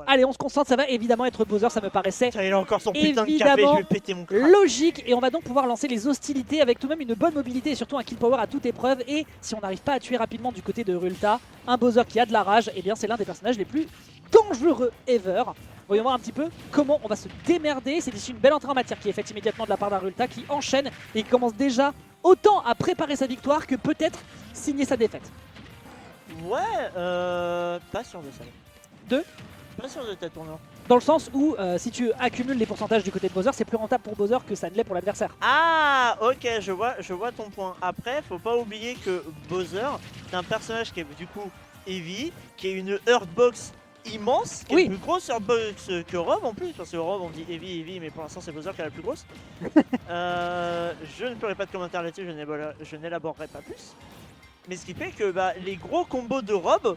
voilà. Allez, on se concentre, ça va évidemment être Bowser, ça me paraissait Tiens, il a encore son putain de café, je vais péter mon crâne. logique. Et on va donc pouvoir lancer les hostilités avec tout de même une bonne mobilité et surtout un kill power à toute épreuve. Et si on n'arrive pas à tuer rapidement du côté de Rulta, un Bowser qui a de la rage, et bien c'est l'un des personnages les plus dangereux ever. Voyons voir un petit peu comment on va se démerder. C'est ici une belle entrée en matière qui est faite immédiatement de la part d'un Rulta qui enchaîne et qui commence déjà autant à préparer sa victoire que peut-être signer sa défaite. Ouais, pas sûr de ça. Pas sûr de ta tournure. Dans le sens où si tu accumules les pourcentages du côté de Bowser, c'est plus rentable pour Bowser que ça ne l'est pour l'adversaire. Ah, ok, je vois ton point. Après, faut pas oublier que Bowser, c'est un personnage qui est du coup heavy, qui est une Earthbox immense, qui est plus grosse Earthbox que Rob en plus, parce que Rob on dit heavy, mais pour l'instant c'est Bowser qui est la plus grosse. Je ne ferai pas de commentaire là-dessus, je n'élaborerai pas plus. Mais ce qui fait que les gros combos de Rob,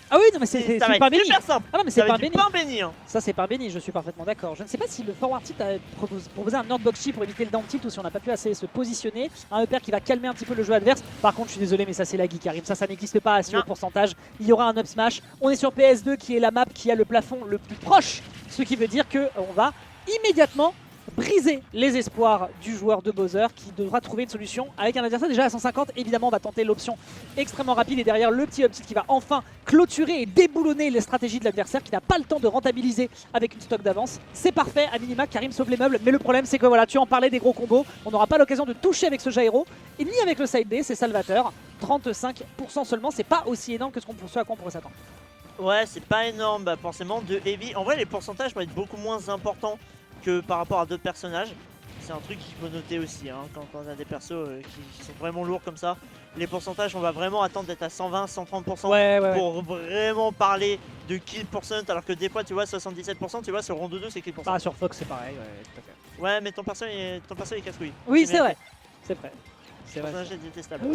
ah oui, non mais c'est pas béni. Super simple. Ah non mais c'est pas béni. Béni hein. Ça c'est pas béni, je suis parfaitement d'accord. Je ne sais pas si le forward tilt a proposé un Nordbox chi pour éviter le down tilt ou si on n'a pas pu assez se positionner. Un upper qui va calmer un petit peu le jeu adverse. Par contre je suis désolé mais ça c'est la geek Karim, ça n'existe pas à ce pourcentage. Il y aura un up smash. On est sur PS2 qui est la map qui a le plafond le plus proche. Ce qui veut dire qu'on va immédiatement briser les espoirs du joueur de Bowser qui devra trouver une solution avec un adversaire déjà à 150. Évidemment on va tenter l'option extrêmement rapide et derrière le petit up tilt qui va enfin clôturer et déboulonner les stratégies de l'adversaire qui n'a pas le temps de rentabiliser avec une stock d'avance. C'est parfait, à minima Karim sauve les meubles, mais le problème c'est que voilà, tu en parlais des gros combos, on n'aura pas l'occasion de toucher avec ce gyro et ni avec le side D, c'est salvateur. 35% seulement, c'est pas aussi énorme que ce à quoi on pourrait s'attendre. Ouais, c'est pas énorme, forcément de heavy. En vrai les pourcentages vont être beaucoup moins importants que par rapport à d'autres personnages. C'est un truc qu'il faut noter aussi hein, quand on a des persos qui sont vraiment lourds comme ça. Les pourcentages, on va vraiment attendre d'être à 120-130% pour vraiment parler de kill percent, alors que des fois tu vois 77%, tu vois sur Rondo 2 c'est kill percent. Ah sur Fox c'est pareil, ouais, tout à fait. Ouais mais ton perso est casse-couille. Oui c'est vrai, c'est vrai. C'est vrai. C'est détestable.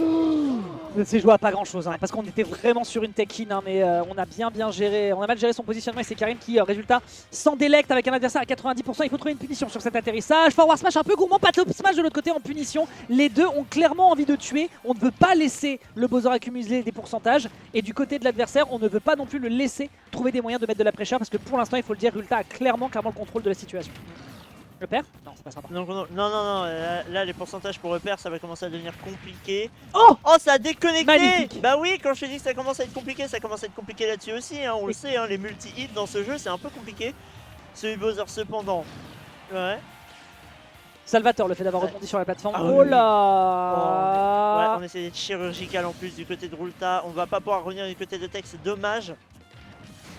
C'est joué à pas grand chose hein, parce qu'on était vraiment sur une tech-in hein, mais on a bien géré, on a mal géré son positionnement et c'est Karim qui résultat s'en délecte avec un adversaire à 90%. Il faut trouver une punition sur cet atterrissage. Forward smash un peu gourmand, pas top smash de l'autre côté en punition. Les deux ont clairement envie de tuer. On ne veut pas laisser le Bowser accumuler des pourcentages et du côté de l'adversaire on ne veut pas non plus le laisser trouver des moyens de mettre de la pression parce que pour l'instant il faut le dire, Rulta a clairement le contrôle de la situation. Repère? Non, ça passera pas. Non, là les pourcentages pour repère ça va commencer à devenir compliqué. Oh, ça a déconnecté. Magnifique. Bah oui, quand je te dis que ça commence à être compliqué, ça commence à être compliqué là-dessus aussi, hein, on le sait, hein, les multi-hits dans ce jeu c'est un peu compliqué. Celui Bowser cependant, ouais. Salvateur, le fait d'avoir rebondi sur la plateforme. Ah, oh là ouais, on essaie d'être chirurgical en plus du côté de Rulta, on va pas pouvoir revenir du côté de Tex, c'est dommage.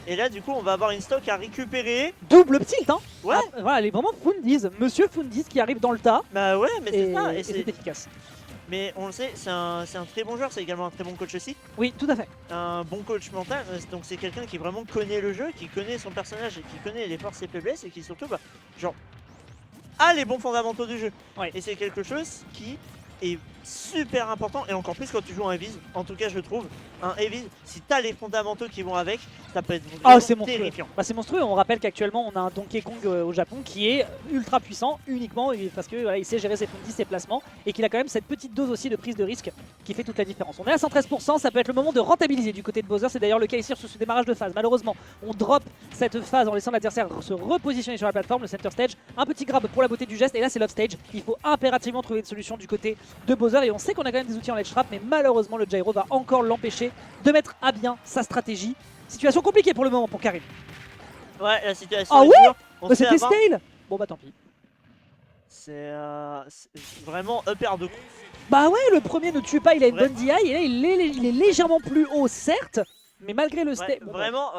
Et là du coup on va avoir une stock à récupérer. Double tilt hein. Ouais. Ah, voilà, elle est vraiment Fundiz, monsieur Fundiz qui arrive dans le tas. Bah ouais mais c'est ça. Et c'est efficace. Mais on le sait, c'est un très bon joueur, c'est également un très bon coach aussi. Oui, tout à fait. Un bon coach mental, donc c'est quelqu'un qui vraiment connaît le jeu, qui connaît son personnage et qui connaît les forces et faiblesses et qui surtout genre a les bons fondamentaux du jeu. Ouais. Et c'est quelque chose qui est super important et encore plus quand tu joues un Heavies, en tout cas je trouve. Un Heavies, si t'as les fondamentaux qui vont avec, ça peut être vraiment terrifiant. Bah, c'est monstrueux, on rappelle qu'actuellement on a un Donkey Kong au Japon qui est ultra puissant uniquement parce que voilà, il sait gérer ses Fundis, ses placements et qu'il a quand même cette petite dose aussi de prise de risque qui fait toute la différence. On est à 113%, ça peut être le moment de rentabiliser du côté de Bowser, c'est d'ailleurs le cas ici sur ce démarrage de phase. Malheureusement, on drop cette phase en laissant l'adversaire se repositionner sur la plateforme, le center stage, un petit grab pour la beauté du geste et là c'est l'off stage. Il faut impérativement trouver une solution du côté de Bowser et on sait qu'on a quand même des outils en ledge trap mais malheureusement le gyro va encore l'empêcher de mettre à bien sa stratégie. Situation compliquée pour le moment pour Karim. Ouais, la situation est dure. Bah c'était scale. Bon bah tant pis. C'est vraiment upper de coup. Bah ouais, le premier ne tue pas, il a une bonne DI et là il est légèrement plus haut certes, mais malgré le step. Vraiment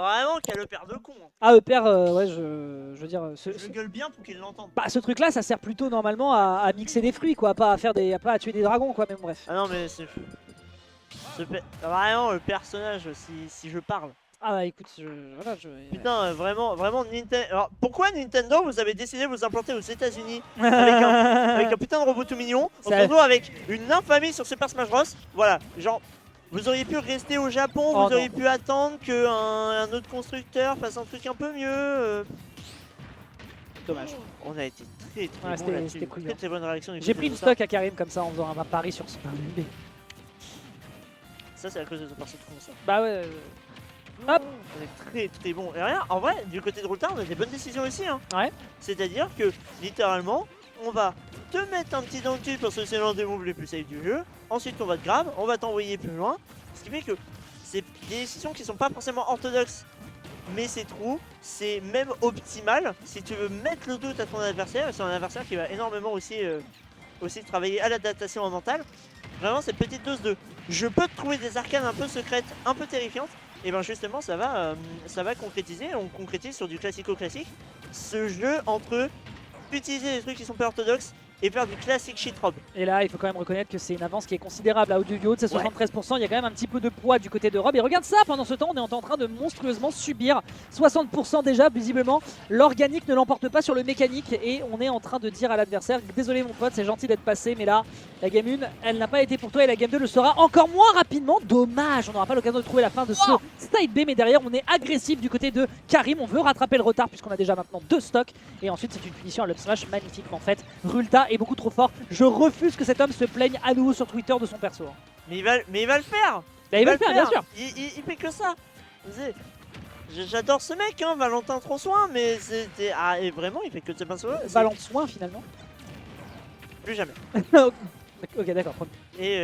quel upper de con. Ah upper, ouais je veux dire... Je gueule bien pour qu'il l'entende. Bah ce truc là ça sert plutôt normalement à mixer des fruits quoi, pas à tuer des dragons quoi, même bref. Ah non mais c'est... Vraiment le personnage si je parle. Ah bah écoute, Putain, vraiment Nintendo. Alors pourquoi Nintendo vous avez décidé de vous implanter aux États-Unis avec un putain de robot tout mignon, on se retrouve avec une infamie sur Super Smash Bros. Voilà, genre vous auriez pu rester au Japon, vous auriez pu attendre qu'un autre constructeur fasse un truc un peu mieux. Dommage. On a été très bon là-dessus. Très bonne réaction. J'ai pris une stock à Karim comme ça en faisant un pari sur Super Nintendo. Ça c'est à cause de ton perso de con ça. Bah ouais. Hop. On est très bon. Et rien, en vrai, du côté de Rulta, on a des bonnes décisions aussi. Hein. Ouais. C'est-à-dire que, littéralement, on va te mettre un petit dans le cul parce que c'est l'un des moves les plus safe du jeu. Ensuite, on va te grab, on va t'envoyer plus loin. Ce qui fait que c'est des décisions qui sont pas forcément orthodoxes, mais c'est true, c'est même optimal si tu veux mettre le doute à ton adversaire. C'est un adversaire qui va énormément aussi travailler à l'adaptation mentale. Vraiment, cette petite dose de je peux te trouver des arcanes un peu secrètes, un peu terrifiantes. Et bien justement, ça va concrétiser. On concrétise sur du classico-classique ce jeu entre utiliser des trucs qui sont pas orthodoxes et faire du classique shit rob. Et là, il faut quand même reconnaître que c'est une avance qui est considérable à haut du haut de ces 73%. Il y a quand même un petit peu de poids du côté de Rob. Et regarde ça, pendant ce temps, on est en train de monstrueusement subir 60% déjà. Visiblement, l'organique ne l'emporte pas sur le mécanique. Et on est en train de dire à l'adversaire, désolé mon pote, c'est gentil d'être passé, mais là, la game 1, elle n'a pas été pour toi et la game 2 le sera encore moins rapidement. Dommage, on n'aura pas l'occasion de trouver la fin de ce side B. Mais derrière, on est agressif du côté de Karim. On veut rattraper le retard puisqu'on a déjà maintenant 2 stocks. Et ensuite, c'est une punition à l'up smash magnifiquement faite. Rulta est beaucoup trop fort. Je refuse que cet homme se plaigne à nouveau sur Twitter de son perso. Mais il va le faire. Bah, il va le faire, bien sûr. Il fait que ça. J'adore ce mec, hein, Valentin François, mais c'était et vraiment il fait que de ce pinceau. Valentin finalement. Plus jamais. Ok, d'accord. Et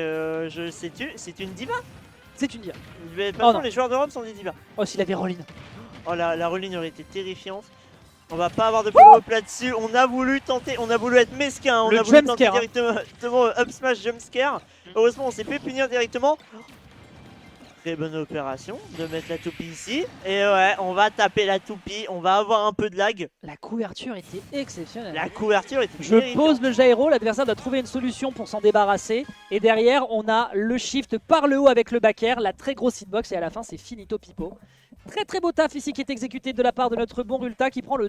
c'est une diva. C'est une diva. De toute façon, les joueurs d'Europe sont des divas. Oh, s'il avait Rollin. Oh, la Rollin aurait été terrifiante. On va pas avoir de follow-up là-dessus. On a voulu tenter, on a voulu être mesquin. On a voulu tenter directement up smash jumpscare. Heureusement, on s'est fait punir directement. Très bonne opération de mettre la toupie ici. Et ouais, on va taper la toupie. On va avoir un peu de lag. La couverture était exceptionnelle. La couverture était Je pose le gyro. L'adversaire doit trouver une solution pour s'en débarrasser. Et derrière, on a le shift par le haut avec le back air. La très grosse hitbox. Et à la fin, c'est finito pipo. Très beau taf ici qui est exécuté de la part de notre bon Rulta qui prend le